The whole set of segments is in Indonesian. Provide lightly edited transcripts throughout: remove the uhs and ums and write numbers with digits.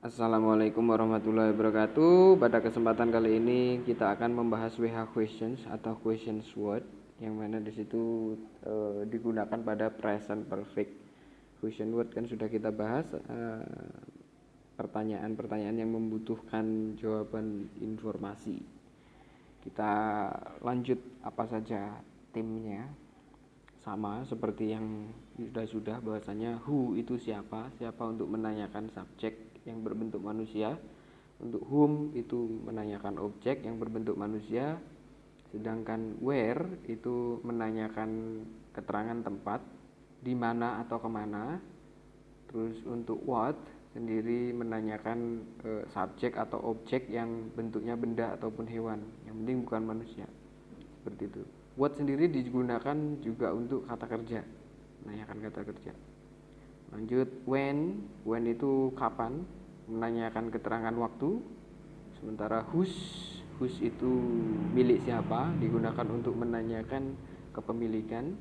Assalamualaikum warahmatullahi wabarakatuh. Pada kesempatan kali ini kita akan membahas WH questions atau questions word, yang mana di situ digunakan pada present perfect. Question word kan sudah kita bahas, pertanyaan-pertanyaan yang membutuhkan jawaban informasi. Kita lanjut apa saja timnya. Sama seperti yang sudah bahwasanya who itu siapa untuk menanyakan subjek yang berbentuk manusia, untuk whom itu menanyakan objek yang berbentuk manusia, sedangkan where itu menanyakan keterangan tempat, di mana atau kemana. Terus untuk what sendiri menanyakan subjek atau objek yang bentuknya benda ataupun hewan, yang penting bukan manusia, seperti itu. What sendiri digunakan juga untuk kata kerja, menanyakan kata kerja. Lanjut, when itu kapan, menanyakan keterangan waktu. Sementara whose itu milik siapa, digunakan untuk menanyakan kepemilikan.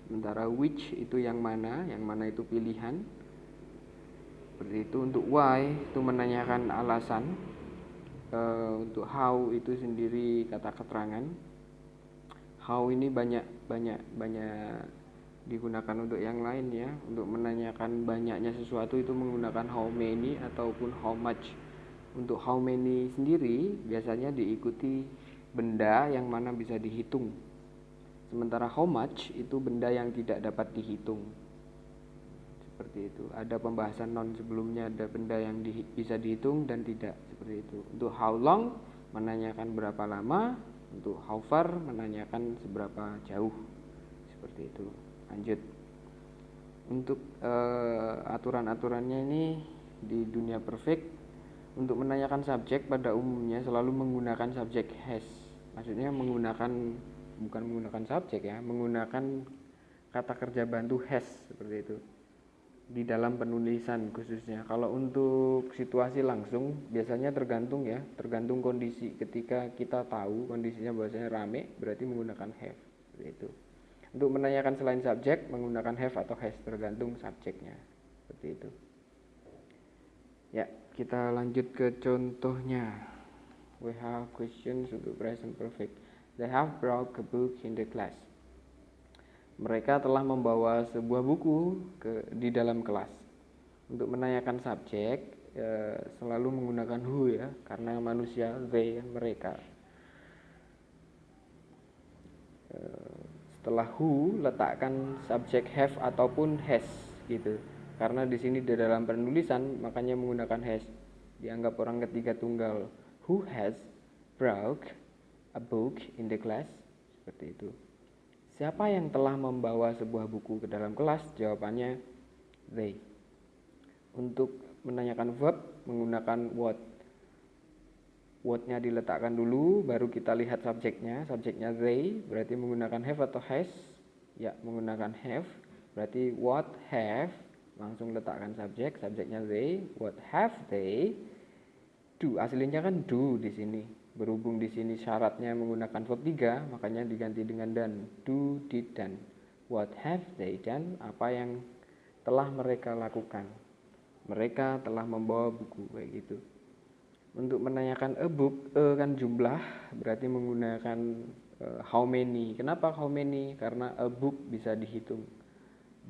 Sementara which itu yang mana itu pilihan. Seperti itu. Untuk why itu menanyakan alasan. Untuk how itu sendiri kata keterangan. How ini banyak digunakan untuk yang lain ya, untuk menanyakan banyaknya sesuatu itu menggunakan how many ataupun how much. Untuk how many sendiri biasanya diikuti benda yang mana bisa dihitung, sementara how much itu benda yang tidak dapat dihitung. Seperti itu. Ada pembahasan non sebelumnya, ada benda yang bisa dihitung dan tidak, seperti itu. Untuk how long menanyakan berapa lama, untuk how far menanyakan seberapa jauh, seperti itu. Lanjut. Untuk aturan-aturannya ini di dunia perfect, untuk menanyakan subjek pada umumnya selalu menggunakan subjek has. Maksudnya bukan menggunakan subjek ya, menggunakan kata kerja bantu has, seperti itu. Di dalam penulisan khususnya. Kalau untuk situasi langsung biasanya tergantung kondisi. Ketika kita tahu kondisinya bahwasanya rame, berarti menggunakan have, seperti itu. Untuk menanyakan selain subjek menggunakan have atau has, tergantung subjeknya, seperti itu. Ya, kita lanjut ke contohnya. We have questions untuk present perfect. They have brought a book in the class. Mereka telah membawa sebuah buku di dalam kelas. Untuk menanyakan subjek selalu menggunakan who ya, karena manusia, they, mereka. Setelah who letakkan subjek have ataupun has gitu. Karena di sini di dalam penulisan makanya menggunakan has. Dianggap orang ketiga tunggal. Who has brought a book in the class? Seperti itu. Siapa yang telah membawa sebuah buku ke dalam kelas? Jawabannya they. Untuk menanyakan verb menggunakan what. What-nya diletakkan dulu, baru kita lihat subjeknya. Subjeknya they, berarti menggunakan have atau has? Ya, menggunakan have. Berarti what have, langsung letakkan subjek. Subjeknya they. What have they do? Aslinya kan do di sini. Berhubung di sini syaratnya menggunakan verb 3, makanya diganti dengan done. Do, did, done. What have they done? Apa yang telah mereka lakukan? Mereka telah membawa buku, kayak gitu. Untuk menanyakan a book, kan jumlah, berarti menggunakan how many. Kenapa how many? Karena a book bisa dihitung.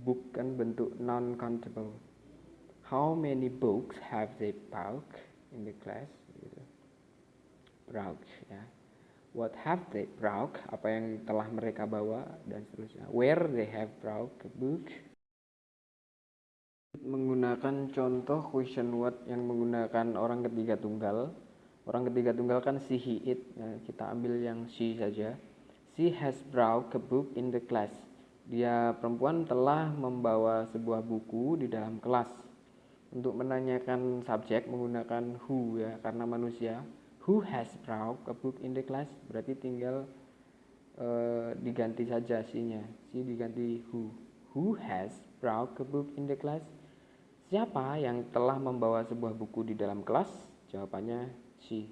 Book kan bentuk non-countable. How many books have they brought in the class? Brought ya. What have they brought? Apa yang telah mereka bawa, dan seterusnya. Where they have brought a book. Menggunakan contoh question word yang menggunakan orang ketiga tunggal. Orang ketiga tunggal kan she, he, it. Nah, kita ambil yang she saja. She has brought a book in the class. Dia perempuan telah membawa sebuah buku di dalam kelas. Untuk menanyakan subjek menggunakan who ya, karena manusia. Who has brought a book in the class? Berarti tinggal diganti saja she-nya. She diganti who. Who has brought a book in the class? Siapa yang telah membawa sebuah buku di dalam kelas? Jawabannya she.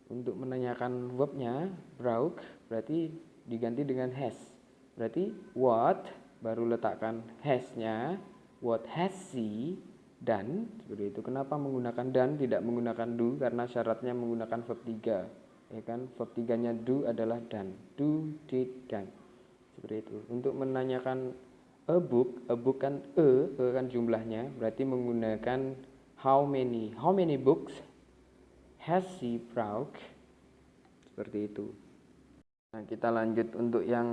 Untuk menanyakan verbnya brought, berarti diganti dengan has. Berarti what, baru letakkan has-nya. What has she dan, seperti itu. Kenapa menggunakan dan, tidak menggunakan do? Karena syaratnya menggunakan verb 3, ya kan? Verb 3-nya do adalah dan. Do, did, dan. Seperti itu. Untuk menanyakan a book kan kan jumlahnya, berarti menggunakan how many. How many books has she brought? Seperti itu. Nah, kita lanjut untuk yang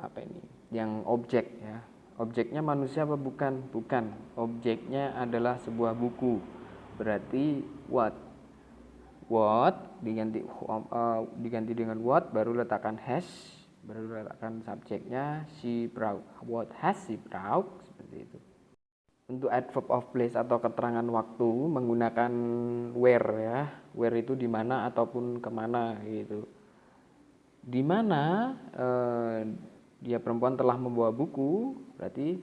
apa ini? Yang objek ya. Objeknya manusia apa bukan? Bukan. Objeknya adalah sebuah buku. Berarti what? What diganti dengan what, baru letakkan has, baru letakkan subjeknya she brought. What has she brought? Seperti itu. Untuk adverb of place atau keterangan waktu menggunakan where ya. Where itu di mana ataupun kemana gitu. Di mana dia perempuan telah membawa buku, berarti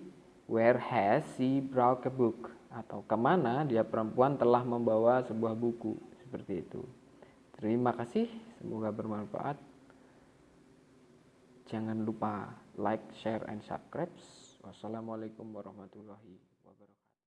where has she brought a book, atau kemana dia perempuan telah membawa sebuah buku, seperti itu. Terima kasih, semoga bermanfaat. Jangan lupa like, share, and subscribe. Wassalamualaikum warahmatullahi wabarakatuh.